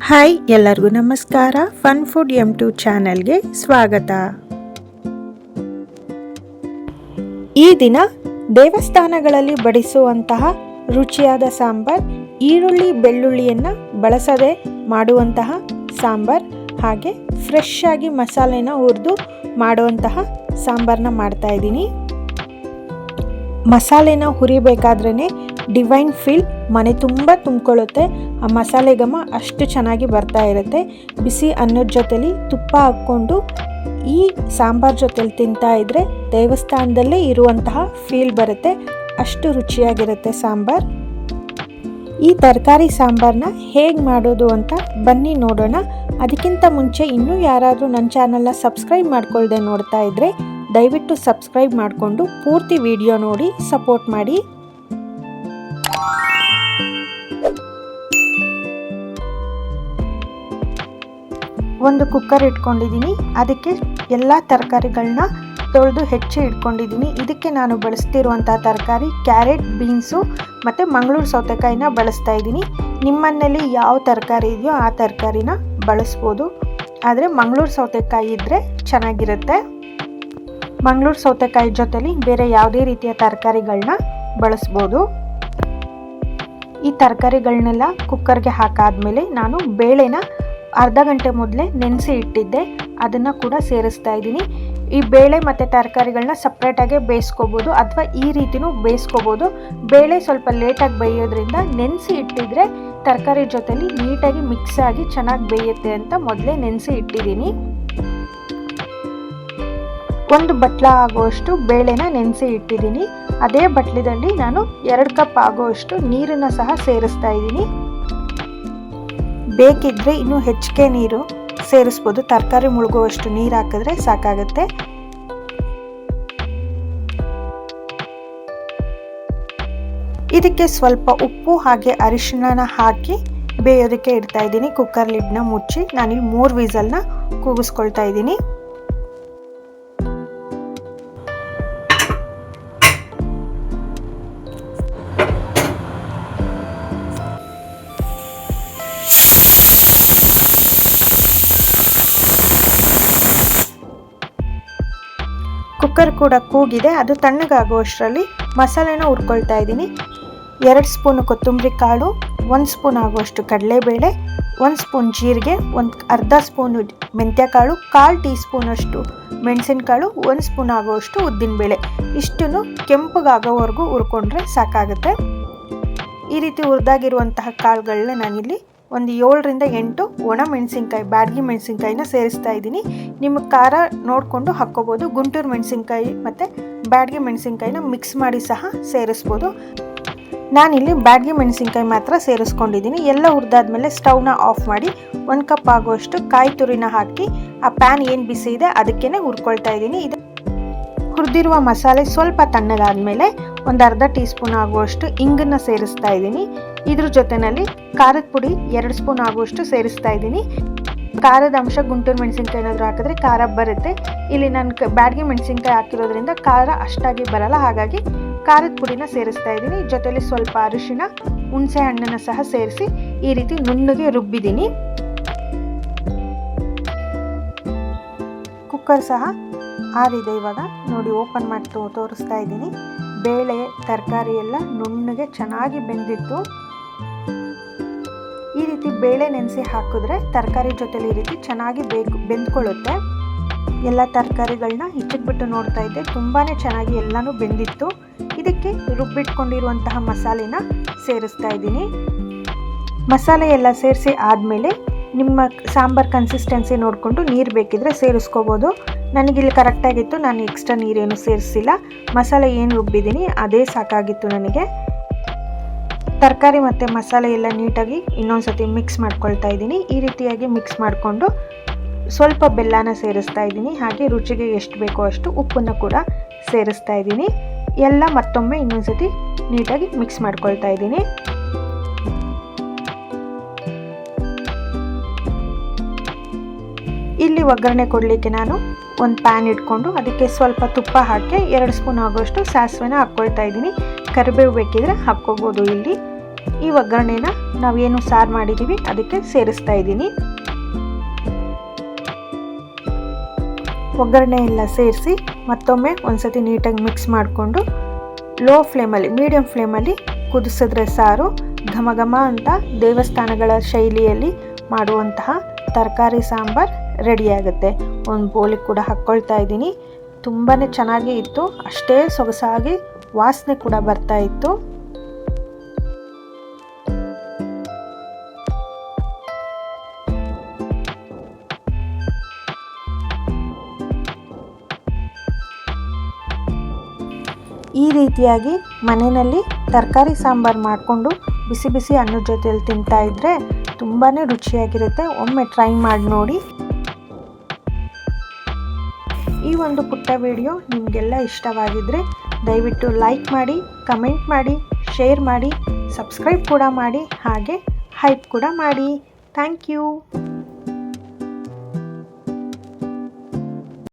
Hi, ಎಲ್ಲರಿಗೂ ನಮಸ್ಕಾರ. Fun food M2 ಚಾನೆಲ್ಗೆ ಸ್ವಾಗತ. ಈ ದಿನ ದೇವಸ್ಥಾನಗಳಲ್ಲಿ ಬಡಿಸುವಂತಹ ರುಚಿಯಾದ ಸಾಂಬಾರ್, ಈರುಳ್ಳಿ ಬೆಳ್ಳುಳ್ಳಿಯನ್ನು ಬಳಸದೆ ಮಾಡುವಂತಹ ಸಾಂಬಾರ್, ಹಾಗೆ ಫ್ರೆಶ್ ಆಗಿ ಮಸಾಲೆನ ಹುರಿದು ಮಾಡುವಂತಹ ಸಾಂಬಾರನ್ನ ಮಾಡ್ತಾ ಇದ್ದೀನಿ. ಮಸಾಲೆನ ಹುರಿಬೇಕಾದ್ರೇ ಡಿವೈನ್ ಫೀಲ್ ಮನೆ ತುಂಬ ತುಂಬಿಕೊಳ್ಳುತ್ತೆ. ಆ ಮಸಾಲೆ ಘಮ ಅಷ್ಟು ಚೆನ್ನಾಗಿ ಬರ್ತಾ ಇರುತ್ತೆ. ಬಿಸಿ ಅನ್ನದ ಜೊತೆಲಿ ತುಪ್ಪ ಹಾಕ್ಕೊಂಡು ಈ ಸಾಂಬಾರ್ ಜೊತೆಲಿ ತಿಂತಾ ಇದ್ದರೆ ದೇವಸ್ಥಾನದಲ್ಲೇ ಇರುವಂತಹ ಫೀಲ್ ಬರುತ್ತೆ. ಅಷ್ಟು ರುಚಿಯಾಗಿರುತ್ತೆ ಸಾಂಬಾರ್. ಈ ತರಕಾರಿ ಸಾಂಬಾರನ್ನ ಹೇಗೆ ಮಾಡೋದು ಅಂತ ಬನ್ನಿ ನೋಡೋಣ. ಅದಕ್ಕಿಂತ ಮುಂಚೆ ಇನ್ನೂ ಯಾರಾದರೂ ನನ್ನ ಚಾನಲ್ನ ಸಬ್ಸ್ಕ್ರೈಬ್ ಮಾಡ್ಕೊಳ್ದೆ ನೋಡ್ತಾ ಇದ್ದರೆ ದಯವಿಟ್ಟು ಸಬ್ಸ್ಕ್ರೈಬ್ ಮಾಡಿಕೊಂಡು ಪೂರ್ತಿ ವಿಡಿಯೋ ನೋಡಿ ಸಪೋರ್ಟ್ ಮಾಡಿ. ಒಂದು ಕುಕ್ಕರ್ ಇಟ್ಕೊಂಡಿದ್ದೀನಿ. ಅದಕ್ಕೆ ಎಲ್ಲ ತರಕಾರಿಗಳನ್ನ ತೊಳೆದು ಹೆಚ್ಚಿ ಇಟ್ಕೊಂಡಿದ್ದೀನಿ. ಇದಕ್ಕೆ ನಾನು ಬಳಸ್ತಿರುವಂಥ ತರಕಾರಿ ಕ್ಯಾರೆಟ್, ಬೀನ್ಸು ಮತ್ತು ಮಂಗಳೂರು ಸೌತೆಕಾಯಿನ ಬಳಸ್ತಾ ಇದ್ದೀನಿ. ನಿಮ್ಮನೇಲಿ ಯಾವ ತರಕಾರಿ ಇದೆಯೋ ಆ ತರಕಾರಿನ ಬಳಸ್ಬೋದು, ಆದರೆ ಮಂಗಳೂರು ಸೌತೆಕಾಯಿ ಇದ್ದರೆ ಚೆನ್ನಾಗಿರುತ್ತೆ. ಮಂಗಳೂರು ಸೌತೆಕಾಯಿ ಜೊತೆಲಿ ಬೇರೆ ಯಾವುದೇ ರೀತಿಯ ತರಕಾರಿಗಳನ್ನ ಬಳಸ್ಬೋದು. ಈ ತರಕಾರಿಗಳನ್ನೆಲ್ಲ ಕುಕ್ಕರ್ಗೆ ಹಾಕಾದ್ಮೇಲೆ ನಾನು ಬೇಳೆನ ಅರ್ಧ ಗಂಟೆ ಮೊದಲೇ ನೆನೆಸಿ ಇಟ್ಟಿದ್ದೆ, ಅದನ್ನು ಕೂಡ ಸೇರಿಸ್ತಾ ಇದ್ದೀನಿ. ಈ ಬೇಳೆ ಮತ್ತು ತರಕಾರಿಗಳನ್ನ ಸಪ್ರೇಟಾಗೆ ಬೇಯಿಸ್ಕೋಬೋದು ಅಥವಾ ಈ ರೀತಿನೂ ಬೇಯಿಸ್ಕೋಬೋದು. ಬೇಳೆ ಸ್ವಲ್ಪ ಲೇಟಾಗಿ ಬೇಯೋದ್ರಿಂದ ನೆನೆಸಿ ಇಟ್ಟಿದ್ರೆ ತರಕಾರಿ ಜೊತೆಲಿ ನೀಟಾಗಿ ಮಿಕ್ಸ್ ಆಗಿ ಚೆನ್ನಾಗಿ ಬೇಯುತ್ತೆ ಅಂತ ಮೊದಲೇ ನೆನೆಸಿ ಇಟ್ಟಿದ್ದೀನಿ. ಒಂದು ಬಟ್ಲ ಆಗುವಷ್ಟು ಬೇಳೆನ ನೆನೆಸಿ ಇಟ್ಟಿದ್ದೀನಿ. ಅದೇ ಬಟ್ಲದಲ್ಲಿ ನಾನು 2 ಕಪ್ ಆಗುವಷ್ಟು ನೀರನ್ನು ಸಹ ಸೇರಿಸ್ತಾ ಇದ್ದೀನಿ. ಬೇಕಿದ್ದರೆ ಇನ್ನೂ ಹೆಚ್ಚಿಗೆ ನೀರು ಸೇರಿಸ್ಬೋದು. ತರಕಾರಿ ಮುಳುಗುವಷ್ಟು ನೀರು ಹಾಕಿದ್ರೆ ಸಾಕಾಗುತ್ತೆ. ಇದಕ್ಕೆ ಸ್ವಲ್ಪ ಉಪ್ಪು ಹಾಗೆ ಅರಿಶಿಣನ ಹಾಕಿ ಬೇಯೋದಕ್ಕೆ ಇಡ್ತಾ ಇದ್ದೀನಿ. ಕುಕ್ಕರ್ ಲಿಡ್ನ ಮುಚ್ಚಿ ನಾನಿಲ್ಲಿ 3 ವಿಸಲ್ನ ಕೂಗಿಸ್ಕೊಳ್ತಾ ಇದ್ದೀನಿ. ಕುಕ್ಕರ್ ಕೂಡ ಕೂಗಿದೆ. ಅದು ತಣ್ಣಗಾಗುವಷ್ಟರಲ್ಲಿ ಮಸಾಲೆನ ಹುರ್ಕೊಳ್ತಾ ಇದ್ದೀನಿ. 2 ಸ್ಪೂನ್ ಕೊತ್ತಂಬರಿ ಕಾಳು, 1 ಸ್ಪೂನ್ ಆಗುವಷ್ಟು ಕಡಲೆಬೇಳೆ, 1 ಸ್ಪೂನ್ ಜೀರಿಗೆ, ಅರ್ಧ ಸ್ಪೂನ್ ಮೆಂತ್ಯಕಾಳು, 1/4 ಟೀ ಸ್ಪೂನಷ್ಟು ಮೆಣಸಿನಕಾಳು, 1 ಸ್ಪೂನ್ ಆಗುವಷ್ಟು ಉದ್ದಿನಬೇಳೆ. ಇಷ್ಟನ್ನು ಕೆಂಪಗಾಗೋವರೆಗೂ ಹುರ್ಕೊಂಡ್ರೆ ಸಾಕಾಗುತ್ತೆ. ಈ ರೀತಿ ಹುರಿದಾಗಿರುವಂತಹ ಕಾಳುಗಳನ್ನ ನಾನಿಲ್ಲಿ ಒಂದು 7ರಿಂದ 8 ಒಣ ಮೆಣಸಿನ್ಕಾಯಿ, ಬ್ಯಾಡಗಿ ಮೆಣಸಿನ್ಕಾಯಿನ ಸೇರಿಸ್ತಾ ಇದ್ದೀನಿ. ನಿಮಗೆ ಖಾರ ನೋಡಿಕೊಂಡು ಹಾಕ್ಕೋಬೋದು. ಗುಂಟೂರು ಮೆಣಸಿನ್ಕಾಯಿ ಮತ್ತು ಬ್ಯಾಡಗಿ ಮೆಣಸಿನ್ಕಾಯಿನ ಮಿಕ್ಸ್ ಮಾಡಿ ಸಹ ಸೇರಿಸ್ಬೋದು. ನಾನಿಲ್ಲಿ ಬ್ಯಾಡಗಿ ಮೆಣಸಿನ್ಕಾಯಿ ಮಾತ್ರ ಸೇರಿಸ್ಕೊಂಡಿದ್ದೀನಿ. ಎಲ್ಲ ಹುರಿದಾದ್ಮೇಲೆ ಸ್ಟವ್ನ ಆಫ್ ಮಾಡಿ 1 ಕಪ್ ಆಗುವಷ್ಟು ಕಾಯಿ ತುರಿನ ಹಾಕಿ ಆ ಪ್ಯಾನ್ ಏನು ಬಿಸಿ ಇದೆ ಅದಕ್ಕೇ ಹುರ್ಕೊಳ್ತಾ ಇದ್ದೀನಿ. ಇದು ಹುರಿದಿರುವ ಮಸಾಲೆ ಸ್ವಲ್ಪ ತಣ್ಣಗಾದ್ಮೇಲೆ ಒಂದು ಅರ್ಧ ಟೀ ಸ್ಪೂನ್ ಆಗುವಷ್ಟು ಇಂಗನ್ನು ಸೇರಿಸ್ತಾ ಇದ್ದೀನಿ. ಇದ್ರ ಜೊತೆಯಲ್ಲಿ ಖಾರದ ಪುಡಿ 2 ಸ್ಪೂನ್ ಆಗುವಷ್ಟು ಸೇರಿಸ್ತಾ ಇದ್ದೀನಿ. ಖಾರದ ಅಂಶ ಗುಂಟೂರು ಮೆಣಸಿನ್ಕಾಯಿ ಏನಾದರೂ ಹಾಕಿದ್ರೆ ಖಾರ ಬರುತ್ತೆ. ಇಲ್ಲಿ ನಾನು ಬ್ಯಾಡಗಿ ಮೆಣಸಿನ್ಕಾಯಿ ಹಾಕಿರೋದ್ರಿಂದ ಖಾರ ಅಷ್ಟಾಗಿ ಬರಲ್ಲ, ಹಾಗಾಗಿ ಖಾರದ ಪುಡಿನ ಸೇರಿಸ್ತಾ ಇದ್ದೀನಿ. ಜೊತೆಲಿ ಸ್ವಲ್ಪ ಅರಿಶಿಣ, ಹುಣಸೆ ಹಣ್ಣನ್ನು ಸಹ ಸೇರಿಸಿ ಈ ರೀತಿ ನುಣ್ಣಗೆ ರುಬ್ಬಿದ್ದೀನಿ. ಕುಕ್ಕರ್ ಸಹ ಆರಿದೆ. ಇವಾಗ ನೋಡಿ ಓಪನ್ ಮಾಡಿ ತೋರಿಸ್ತಾ ಇದ್ದೀನಿ. ಬೇಳೆ ತರಕಾರಿ ಎಲ್ಲ ನುಣ್ಣಗೆ ಚೆನ್ನಾಗಿ ಬೆಂದಿತ್ತು. ಈ ರೀತಿ ಬೇಳೆ ನೆನೆಸಿ ಹಾಕಿದ್ರೆ ತರಕಾರಿ ಜೊತೆಲಿ ಈ ರೀತಿ ಚೆನ್ನಾಗಿ ಬೆಂದ್ಕೊಳ್ಳುತ್ತೆ. ಎಲ್ಲ ತರಕಾರಿಗಳನ್ನ ಹಿಚ್ಚಿಟ್ಬಿಟ್ಟು ನೋಡ್ತಾ ಇದ್ದೆ, ತುಂಬಾ ಚೆನ್ನಾಗಿ ಎಲ್ಲನೂ ಬೆಂದಿತ್ತು. ಇದಕ್ಕೆ ರುಬ್ಬಿಟ್ಕೊಂಡಿರುವಂತಹ ಮಸಾಲೆನ ಸೇರಿಸ್ತಾ ಇದ್ದೀನಿ. ಮಸಾಲೆ ಎಲ್ಲ ಸೇರಿಸಿ ಆದಮೇಲೆ ನಿಮ್ಮ ಸಾಂಬಾರ್ ಕನ್ಸಿಸ್ಟೆನ್ಸಿ ನೋಡಿಕೊಂಡು ನೀರು ಬೇಕಿದ್ರೆ ಸೇರಿಸ್ಕೋಬೋದು. ನನಗಿಲ್ಲಿ ಕರೆಕ್ಟಾಗಿತ್ತು, ನಾನು ಎಕ್ಸ್ಟ್ರಾ ನೀರೇನು ಸೇರಿಸಿಲ್ಲ. ಮಸಾಲೆ ಏನು ರುಬ್ಬಿದ್ದೀನಿ ಅದೇ ಸಾಕಾಗಿತ್ತು ನನಗೆ. ತರಕಾರಿ ಮತ್ತು ಮಸಾಲೆ ಎಲ್ಲ ನೀಟಾಗಿ ಇನ್ನೊಂದು ಸತಿ ಮಿಕ್ಸ್ ಮಾಡ್ಕೊಳ್ತಾ ಇದ್ದೀನಿ. ಈ ರೀತಿಯಾಗಿ ಮಿಕ್ಸ್ ಮಾಡಿಕೊಂಡು ಸ್ವಲ್ಪ ಬೆಲ್ಲನ ಸೇರಿಸ್ತಾ ಇದ್ದೀನಿ. ಹಾಗೆ ರುಚಿಗೆ ಎಷ್ಟು ಬೇಕೋ ಅಷ್ಟು ಉಪ್ಪನ್ನು ಕೂಡ ಸೇರಿಸ್ತಾ ಇದ್ದೀನಿ. ಎಲ್ಲ ಮತ್ತೊಮ್ಮೆ ಇನ್ನೊಂದು ಸತಿ ನೀಟಾಗಿ ಮಿಕ್ಸ್ ಮಾಡ್ಕೊಳ್ತಾ ಇದ್ದೀನಿ. ಇಲ್ಲಿ ಒಗ್ಗರಣೆ ಕೊಡಲಿಕ್ಕೆ ನಾನು ಒಂದು ಪ್ಯಾನ್ ಇಟ್ಕೊಂಡು ಅದಕ್ಕೆ ಸ್ವಲ್ಪ ತುಪ್ಪ ಹಾಕಿ 2 ಸ್ಪೂನ್ ಆಗುವಷ್ಟು ಸಾಸಿವೆನ ಹಾಕ್ಕೊಳ್ತಾ ಇದ್ದೀನಿ. ಕರಿಬೇವು ಬೇಕಿದ್ರೆ ಹಾಕ್ಕೋಬೋದು. ಇಲ್ಲಿ ಈ ಒಗ್ಗರಣೆನ ನಾವೇನು ಸಾರು ಮಾಡಿದ್ದೀವಿ ಅದಕ್ಕೆ ಸೇರಿಸ್ತಾ ಇದ್ದೀನಿ. ಒಗ್ಗರಣೆ ಎಲ್ಲ ಸೇರಿಸಿ ಮತ್ತೊಮ್ಮೆ ಒಂದ್ಸತಿ ನೀಟಾಗಿ ಮಿಕ್ಸ್ ಮಾಡಿಕೊಂಡು ಲೋ ಫ್ಲೇಮಲ್ಲಿ ಮೀಡಿಯಮ್ ಫ್ಲೇಮಲ್ಲಿ ಕುದಿಸಿದ್ರೆ ಸಾರು ಘಮ ಘಮ ಅಂತ ದೇವಸ್ಥಾನಗಳ ಶೈಲಿಯಲ್ಲಿ ಮಾಡುವಂತಹ ತರಕಾರಿ ಸಾಂಬಾರು ರೆಡಿಯಾಗುತ್ತೆ. ಒಂದು ಬೋಲಿಗೆ ಕೂಡ ಹಾಕ್ಕೊಳ್ತಾ ಇದ್ದೀನಿ. ತುಂಬಾ ಚೆನ್ನಾಗಿ ಇತ್ತು, ಅಷ್ಟೇ ಸೊಗಸಾಗಿ ವಾಸನೆ ಕೂಡ ಬರ್ತಾ ಇತ್ತು. ಈ ರೀತಿಯಾಗಿ ಮನೆಯಲ್ಲಿ ತರಕಾರಿ ಸಾಂಬಾರು ಮಾಡಿಕೊಂಡು ಬಿಸಿ ಬಿಸಿ ಅನ್ನದ ಜೊತೆಯಲ್ಲಿ ತಿಂತಾ ಇದ್ದರೆ ತುಂಬಾ ರುಚಿಯಾಗಿರುತ್ತೆ. ಒಮ್ಮೆ ಟ್ರೈ ಮಾಡಿ ನೋಡಿ. ಈ ಒಂದು ಪುಟ್ಟ ವಿಡಿಯೋ ನಿಮಗೆಲ್ಲ ಇಷ್ಟವಾಗಿದ್ದರೆ ದಯವಿಟ್ಟು ಲೈಕ್ ಮಾಡಿ, ಕಮೆಂಟ್ ಮಾಡಿ, ಶೇರ್ ಮಾಡಿ, ಸಬ್ಸ್ಕ್ರೈಬ್ ಕೂಡ ಮಾಡಿ, ಹಾಗೆ ಹೈಪ್ ಕೂಡ ಮಾಡಿ. Thank you.